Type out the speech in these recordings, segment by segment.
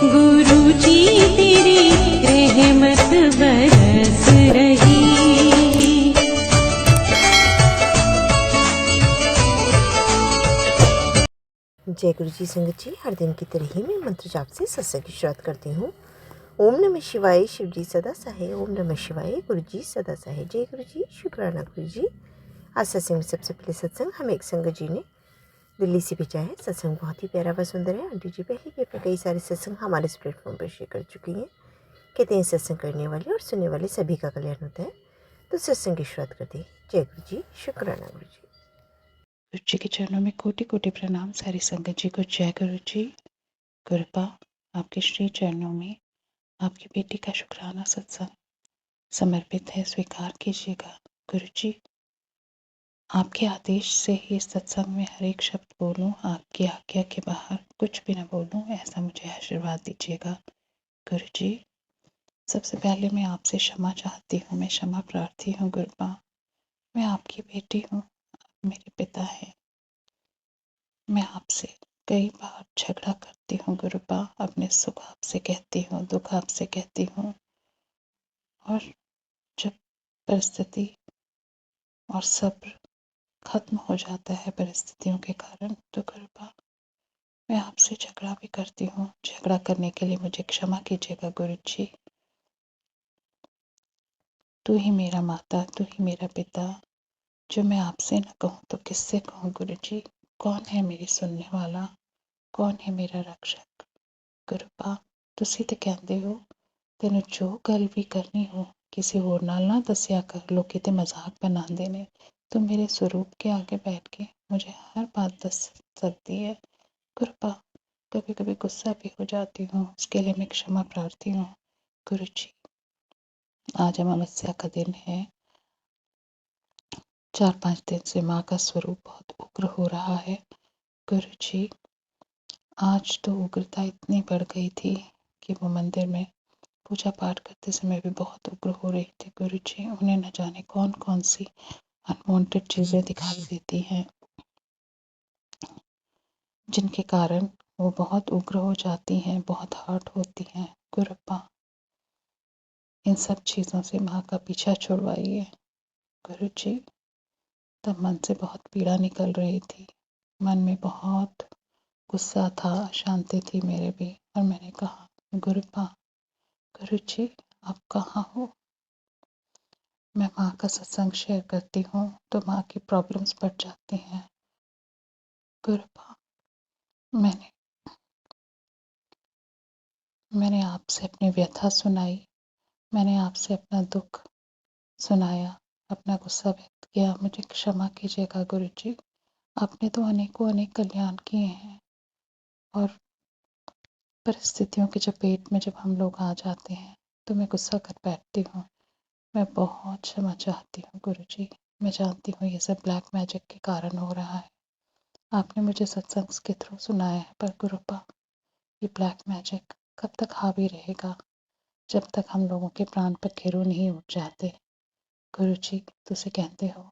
गुरु जी तेरी रहमत बरस रही। जय गुरु जी। संगत जी, हर दिन की तरह ही मैं मंत्र जाप से सत्संग की शुरुआत करती हूँ। ओम नमः शिवाय, शिव जी सदा सहाय। ओम नमः शिवाय, गुरु जी सदा सहाय। जय गुरु जी, शुक्राना गुरु जी। आज सत्संग में सबसे पहले सत्संग हमें एक संगत जी ने दिल्ली से भेजा है। सत्संग बहुत ही प्यारा व सुंदर है। आंटी जी पहले भी अपने कई सारे सत्संग हमारे इस प्लेटफॉर्म पर शेयर कर चुकी हैं। कहते हैं सत्संग करने वाले और सुनने वाले सभी का कल्याण होता है। तो सत्संग की शुरुआत करते हैं। जय गुरु जी, शुक्राना गुरु जी। गुरु जी के चरणों में कोटि कोटि प्रणाम। सारी संगत जी को जय गुरु जी। कृपा आपके श्री चरणों में आपकी बेटी का शुक्राना सत्संग समर्पित है, स्वीकार कीजिएगा। गुरु जी, आपके आदेश से ही इस सत्संग में हर एक शब्द बोलूं, आपकी आज्ञा के बाहर कुछ भी न बोलूं, ऐसा मुझे आशीर्वाद दीजिएगा। गुरु जी, सबसे पहले मैं आपसे क्षमा चाहती हूँ, मैं क्षमा प्रार्थी हूँ। गुरुपा, मैं आपकी बेटी हूँ, आप मेरे पिता हैं। मैं आपसे कई बार झगड़ा करती हूँ गुरुपा, अपने सुख आपसे कहती हूँ, दुख आपसे कहती हूँ, और जब परिस्थिति और सब्र खत्म हो जाता है परिस्थितियों के कारण, तो गुरुपा मैं आपसे झगड़ा भी करती हूँ। झगड़ा करने के लिए मुझे क्षमा कीजिएगा गुरु जी। तू ही मेरा माता, तू ही मेरा पिता। जो मैं आपसे न कहूँ तो किससे कहूँ गुरु जी? कौन है मेरी सुनने वाला, कौन है मेरा रक्षक? गुरुपा, तुसी ते कहते हो तेन जो गल भी करनी हो किसी होर नाल ना दस्या कर। लोग ते मजाक बनाते ने, तू मेरे स्वरूप के आगे बैठ के मुझे हर बात दस सकती है। कृपा, कभी कभी गुस्सा भी हो जाती हूँ, उसके लिए मैं क्षमा प्रार्थी हूँ। गुरु जी, आज अमावस्या का दिन है। 4-5 दिन से माँ का स्वरूप बहुत उग्र हो रहा है। गुरु जी, आज तो उग्रता इतनी बढ़ गई थी कि वो मंदिर में पूजा पाठ करते समय भी बहुत उग्र हो रही थी। गुरु जी, उन्हें न जाने कौन कौन सी अनवांटेड चीजें दिखाई देती हैं, जिनके कारण वो बहुत उग्र हो जाती हैं, बहुत हर्ट होती हैं। गुरुपा, इन सब चीज़ों से माँ का पीछा छुड़वाइए। गुरु जी, तब मन से बहुत पीड़ा निकल रही थी, मन में बहुत गुस्सा था, अशांति थी मेरे भी, और मैंने कहा गुरुपा, गुरु जी आप कहाँ हो? मैं माँ का सत्संग शेयर करती हूँ तो माँ की प्रॉब्लम्स बढ़ जाती हैं। गुरुपा, मैंने आपसे अपनी व्यथा सुनाई, मैंने आपसे अपना दुख सुनाया, अपना गुस्सा व्यक्त किया। मुझे क्षमा कीजिएगा गुरु जी। आपने तो अनेकों अनेक कल्याण किए हैं, और परिस्थितियों की चपेट में जब हम लोग आ जाते हैं तो मैं गुस्सा कर बैठती हूँ। मैं बहुत क्षमा चाहती हूँ गुरु जी। मैं जानती हूँ ये सब ब्लैक मैजिक के कारण हो रहा है। आपने मुझे सत्संग के थ्रू सुनाया है, पर गुरुपा, ये ब्लैक मैजिक कब तक हावी रहेगा? जब तक हम लोगों के प्राण पखेरु नहीं उठ जाते। गुरु जी, तुझसे कहते हो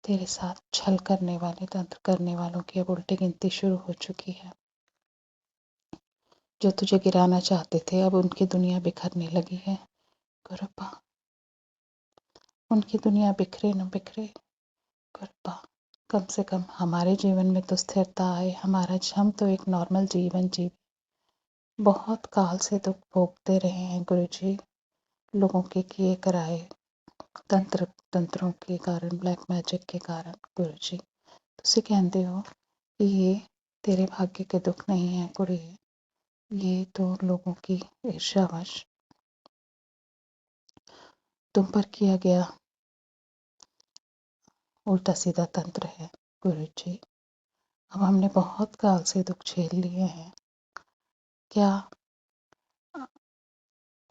तेरे साथ छल करने वाले, तंत्र करने वालों की अब उल्टी गिनती शुरू हो चुकी है। जो तुझे गिराना चाहते थे अब उनकी दुनिया बिखरने लगी है। गुरुपा, उनकी दुनिया बिखरे न बिखरे। गुरुपा, कम से कम हमारे जीवन में तो स्थिरता आए। हम तो एक नॉर्मल जीवन जी, बहुत काल से दुख भोगते रहे हैं गुरु जी, लोगों के किए कराए तंत्रों के कारण, ब्लैक मैजिक के कारण। गुरु जी, तुझसे कहते हो कि ये तेरे भाग्य के दुख नहीं है कुड़े, ये तो लोगों की ईर्ष्यावश तुम पर किया गया उल्टा सीधा तंत्र है। गुरु जी, अब हमने बहुत काल से दुख झेल लिए हैं, क्या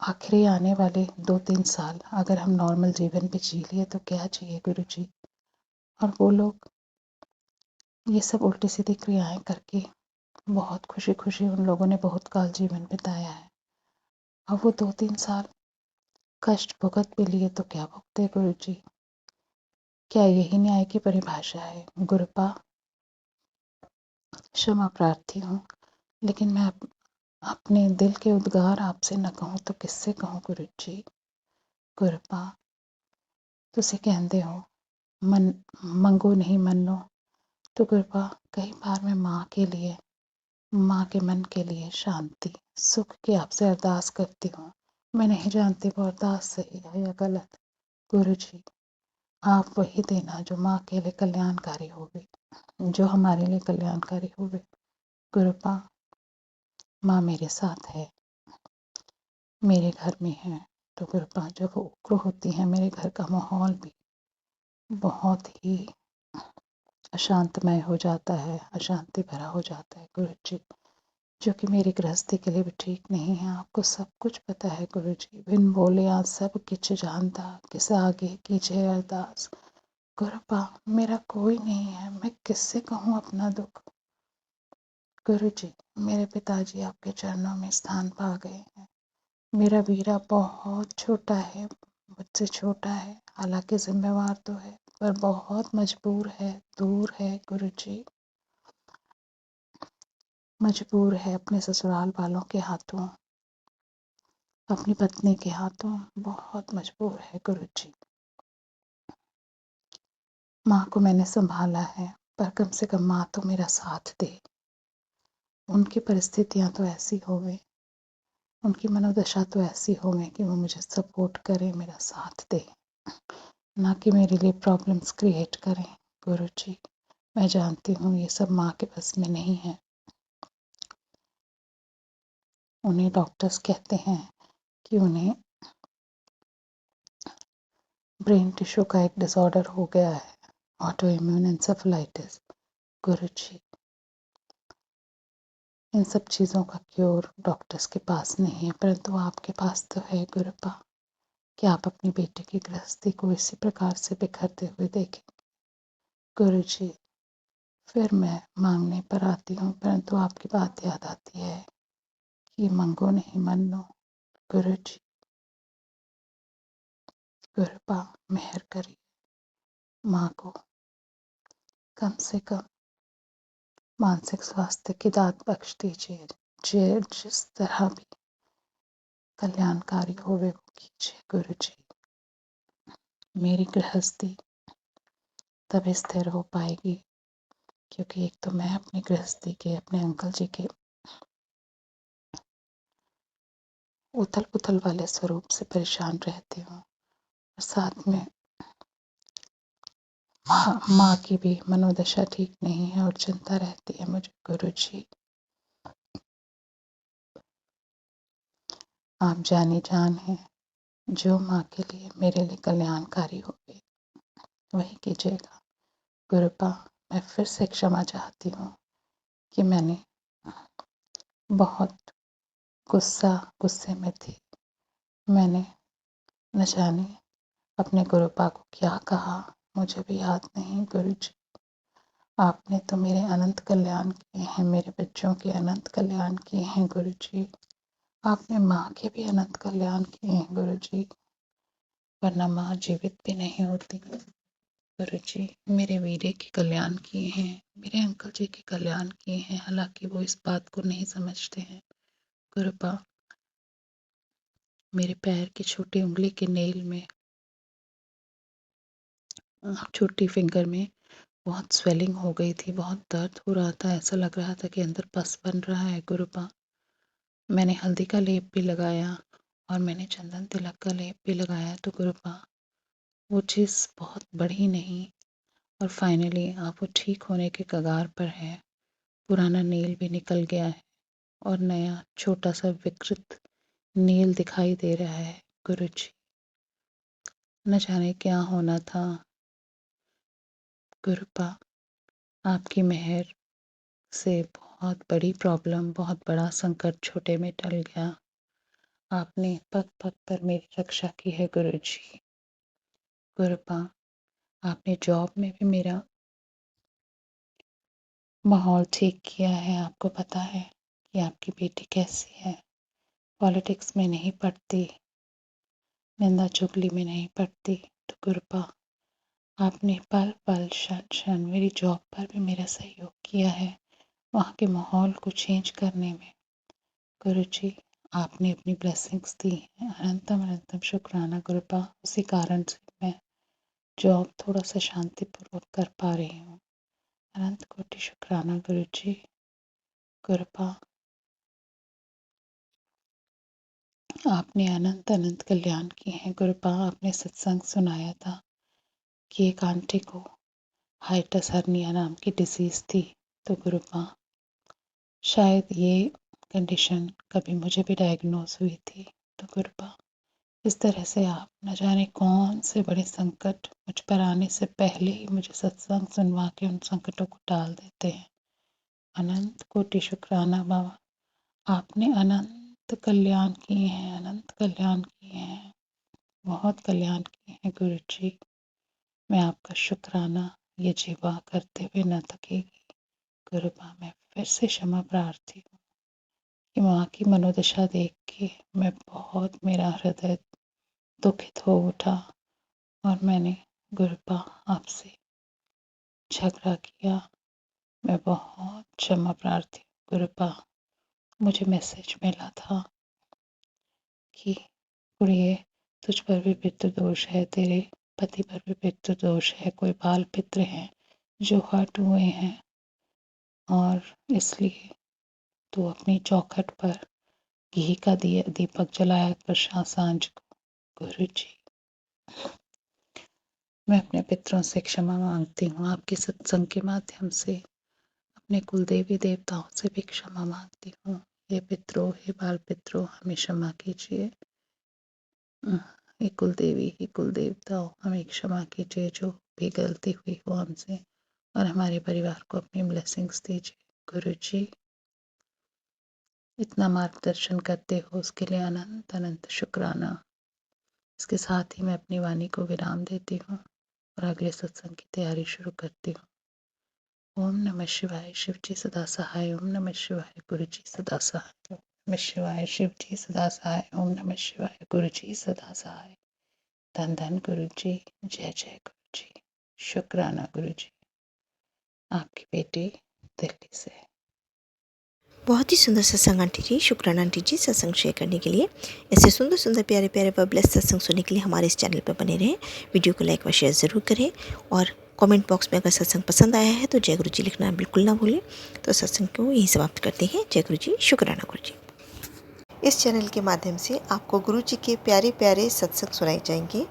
आखिरी आने वाले 2-3 साल अगर हम नॉर्मल जीवन पे जी लिए तो क्या चाहिए गुरु जी? और वो लोग ये सब उल्टी सीधी क्रियाएं करके बहुत खुशी खुशी उन लोगों ने बहुत काल जीवन बिताया है। अब वो 2-3 साल कष्ट भुगत भी लिए तो क्या भुगते गुरु जी? क्या यही न्याय की परिभाषा है? गुरुपा, क्षमा प्रार्थी हूँ, लेकिन मैं अपने दिल के उद्गार आपसे न कहूँ तो किससे कहूँ गुरु जी। गुरुपा तुसी कहंदे हो मन मंगो नहीं मनो, तो गुरुपा कई बार मैं माँ के मन के लिए शांति सुख की आपसे अरदास करती हूँ। मैं नहीं जानती वो अरदास सही है या गलत। गुरु जी आप वही देना जो माँ के लिए कल्याणकारी होगी, जो हमारे लिए कल्याणकारी होगी। गुरुपा माँ मेरे साथ है, मेरे घर में है, तो गुरुपा जब वो उग्र होती हैं मेरे घर का माहौल भी बहुत ही अशांतमय हो जाता है, अशांति भरा हो जाता है गुरु जी, जो कि मेरी गृहस्थी के लिए भी ठीक नहीं है। आपको सब कुछ पता है गुरु जी, बिन बोले आप सब किछ जानता, किस आगे कीजिए अरदास। गुरुपा मेरा कोई नहीं है, मैं किससे कहूँ अपना दुख। गुरु जी मेरे पिताजी आपके चरणों में स्थान पा गए हैं। मेरा वीरा बहुत छोटा है, मुझसे छोटा है, हालांकि जिम्मेवार तो है, पर बहुत मजबूर है, दूर है गुरु जी, मजबूर है अपने ससुराल वालों के हाथों, अपनी पत्नी के हाथों, बहुत मजबूर है गुरु जी। माँ को मैंने संभाला है, पर कम से कम माँ तो मेरा साथ दे। उनकी परिस्थितियाँ तो ऐसी हो गई, उनकी मनोदशा तो ऐसी हो गई कि वो मुझे सपोर्ट करे, मेरा साथ दे, ना कि मेरे लिए प्रॉब्लम्स क्रिएट करें। गुरु जी मैं जानती हूँ ये सब माँ के बस में नहीं है। उन्हें डॉक्टर्स कहते हैं कि उन्हें ब्रेन टिश्यू का एक डिसऑर्डर हो गया है, ऑटो इम्यून एन्सेफेलाइटिस। गुरु जी इन सब चीज़ों का क्योर डॉक्टर्स के पास नहीं है, परंतु आपके पास तो है गुरुपा, कि आप अपनी बेटी की गृहस्थी को इसी प्रकार से बिखरते हुए देखें। गुरु जी फिर मैं मांगने पर आती हूँ, परंतु आपकी बात याद आती है कि मंगो नहीं मनो। गुरु जी गुरुपा मेहर करिए, माँ को कम से कम मानसिक स्वास्थ्य की दात बख्श दीजिए, जिस तरह भी कल्याणकारी होवे वो कीजिए। गुरु जी मेरी गृहस्थी तब स्थिर हो पाएगी, क्योंकि एक तो मैं अपनी गृहस्थी के, अपने अंकल जी के उथल पुथल वाले स्वरूप से परेशान रहती हूँ, और साथ में माँ की भी मनोदशा ठीक नहीं है और चिंता रहती है मुझे। गुरु जी आप जानी जान हैं, जो माँ के लिए मेरे लिए कल्याणकारी होगी वही कीजिएगा। गुरुपा मैं फिर से क्षमा चाहती हूँ कि मैंने बहुत गुस्से में थी, मैंने न जाने अपने गुरुपा को क्या कहा, मुझे भी याद नहीं। गुरु जी आपने तो मेरे अनंत कल्याण किए हैं, मेरे बच्चों के अनंत कल्याण किए हैं गुरु जी, आपने माँ के भी अनंत कल्याण किए हैं गुरु जी, वरना माँ जीवित भी नहीं होती। गुरु जी मेरे वीरे के कल्याण किए हैं, मेरे अंकल जी के कल्याण किए हैं, हालांकि वो इस बात को नहीं समझते हैं। गुरुपा मेरे पैर की छोटी उंगली के नेल में, छोटी फिंगर में बहुत स्वेलिंग हो गई थी, बहुत दर्द हो रहा था, ऐसा लग रहा था कि अंदर पस बन रहा है। गुरुपा मैंने हल्दी का लेप भी लगाया और मैंने चंदन तिलक का लेप भी लगाया, तो गुरुपा वो चीज़ बहुत बढ़ी नहीं, और फाइनली आप वो ठीक होने के कगार पर है। पुराना नेल भी निकल गया है और नया छोटा सा विकृत नेल दिखाई दे रहा है। गुरु जी न जाने क्या होना था। गुरुपा आपकी मेहर से बहुत बड़ी प्रॉब्लम, बहुत बड़ा संकट छोटे में टल गया। आपने पग पग पर मेरी रक्षा की है गुरु जी। गुरुपा आपने जॉब में भी मेरा माहौल ठीक किया है। आपको पता है कि आपकी बेटी कैसी है, पॉलिटिक्स में नहीं पड़ती, निंदा चुगली में नहीं पड़ती, तो गुरुपा आपने पल पल क्षण क्षण मेरी जॉब पर भी मेरा सहयोग किया है, वहाँ के माहौल को चेंज करने में। गुरु जी, आपने अपनी ब्लेसिंग्स दी हैं, अनंतम अनंतम शुक्राना गुरुपा। उसी कारण से मैं जॉब थोड़ा सा शांतिपूर्वक कर पा रही हूँ। अनंत कोटि शुक्राना गुरु जी। गुरुपा, आपने अनंत अनंत कल्याण किए हैं गुरुपा। आपने सत्संग सुनाया था कि एक आंटी को हाइटस हर्निया नाम की डिजीज़ थी, तो गुरुपा शायद ये कंडीशन कभी मुझे भी डायग्नोज हुई थी। तो गुरुपा, इस तरह से आप न जाने कौन से बड़े संकट मुझ पर आने से पहले ही मुझे सत्संग सुनवा के उन संकटों को टाल देते हैं। अनंत कोटि शुक्राना बाबा, आपने अनंत कल्याण किए हैं, अनंत कल्याण किए हैं, बहुत कल्याण किए हैं गुरु जी। मैं आपका शुक्राना ये जीवा करते हुए न थकेगी। गुरुपा, मैं फिर से क्षमा प्रार्थी हूँ कि माँ की मनोदशा देख के मैं बहुत, मेरा हृदय दुखित हो उठा और मैंने गुरुपा आपसे झगड़ा किया। मैं बहुत क्षमा प्रार्थी हूँ गुरुपा। मुझे मैसेज मिला था कि कुड़िए, तुझ पर भी पितृदोष है, तेरे पति पर भी पितृदोष है, कोई बाल पितृ हैं जो हट हुए हैं और इसलिए तू अपनी चौखट पर घी का दिया दीपक जलाया कर सांझ को। गुरु जी, मैं अपने पितरों से क्षमा मांगती हूँ। आपके सत्संग के माध्यम से अपने कुल देवी देवताओं से भी क्षमा मांगती हूँ। हे पितरों, हे बाल पितरों, हमें क्षमा कीजिए। हे कुल देवी, हे कुल देवताओं, हमें क्षमा कीजिए जो भी गलती हुई हो हमसे, और हमारे परिवार को अपनी ब्लेसिंग्स दीजिए। गुरु जी, इतना मार्गदर्शन करते हो उसके लिए अनंत अनंत शुक्राना। इसके साथ ही मैं अपनी वाणी को विराम देती हूँ और अगले सत्संग की तैयारी शुरू करती हूँ। ओम नमः शिवाय, शिव जी सदा सहाय। ओम नमः शिवाय, गुरु जी सदा सहाय। ओम नमः शिवाय, शिव जी सदा सहाय। ओम नमः शिवाय, गुरु जी सदा सहाय। धन धन गुरु जी, जय जय गुरु जी, शुक्राना गुरु जी। आपकी बेटी दिल्ली से। बहुत ही सुंदर सत्संग आंटी जी, शुक्राना आंटी जी सत्संग शेयर करने के लिए। ऐसे सुंदर सुंदर प्यारे प्यारे व ब्लेस्ड सत्संग सुनने के लिए हमारे इस चैनल पर बने रहें। वीडियो को लाइक व शेयर ज़रूर करें और कमेंट बॉक्स में अगर सत्संग पसंद आया है तो जय गुरु जी लिखना बिल्कुल ना भूलें। तो सत्संग को यहीं समाप्त करते हैं। जय गुरु जी, शुक्राना गुरु जी। इस चैनल के माध्यम से आपको गुरु जी के प्यारे प्यारे सत्संग सुनाए जाएंगे।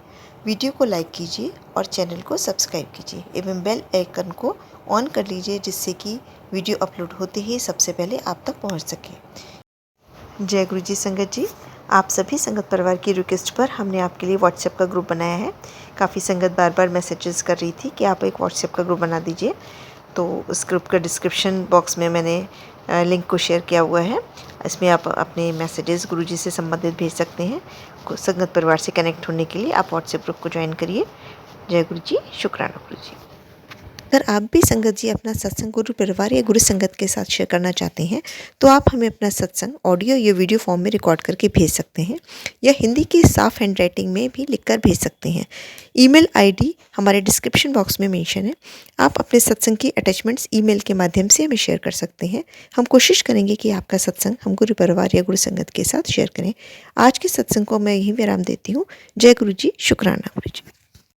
वीडियो को लाइक कीजिए और चैनल को सब्सक्राइब कीजिए एवं बेल आइकन को ऑन कर लीजिए, जिससे कि वीडियो अपलोड होते ही सबसे पहले आप तक पहुंच सके। जय गुरु जी संगत जी, आप सभी संगत परिवार की रिक्वेस्ट पर हमने आपके लिए व्हाट्सएप का ग्रुप बनाया है। काफ़ी संगत बार बार मैसेजेस कर रही थी कि आप एक व्हाट्सएप का ग्रुप बना दीजिए, तो उस ग्रुप का डिस्क्रिप्शन बॉक्स में मैंने लिंक को शेयर किया हुआ है। इसमें आप अपने मैसेजेस गुरुजी से संबंधित भेज सकते हैं। संगत परिवार से कनेक्ट होने के लिए आप व्हाट्सएप ग्रुप को ज्वाइन करिए। जय गुरु जी, शुक्राना गुरु जी। अगर आप भी संगत जी अपना सत्संग गुरु परिवार या गुरु संगत के साथ शेयर करना चाहते हैं तो आप हमें अपना सत्संग ऑडियो या वीडियो फॉर्म में रिकॉर्ड करके भेज सकते हैं या हिंदी की साफ हैंड राइटिंग में भी लिखकर भेज सकते हैं। ईमेल आईडी हमारे डिस्क्रिप्शन बॉक्स में मेंशन है। आप अपने सत्संग की अटैचमेंट्स ईमेल के माध्यम से हमें शेयर कर सकते हैं। हम कोशिश करेंगे कि आपका सत्संग हम गुरु परिवार या गुरु संगत के साथ शेयर करें। आज के सत्संग को मैं यहीं विराम देती हूँ। जय गुरु जी, शुक्राना गुरु जी।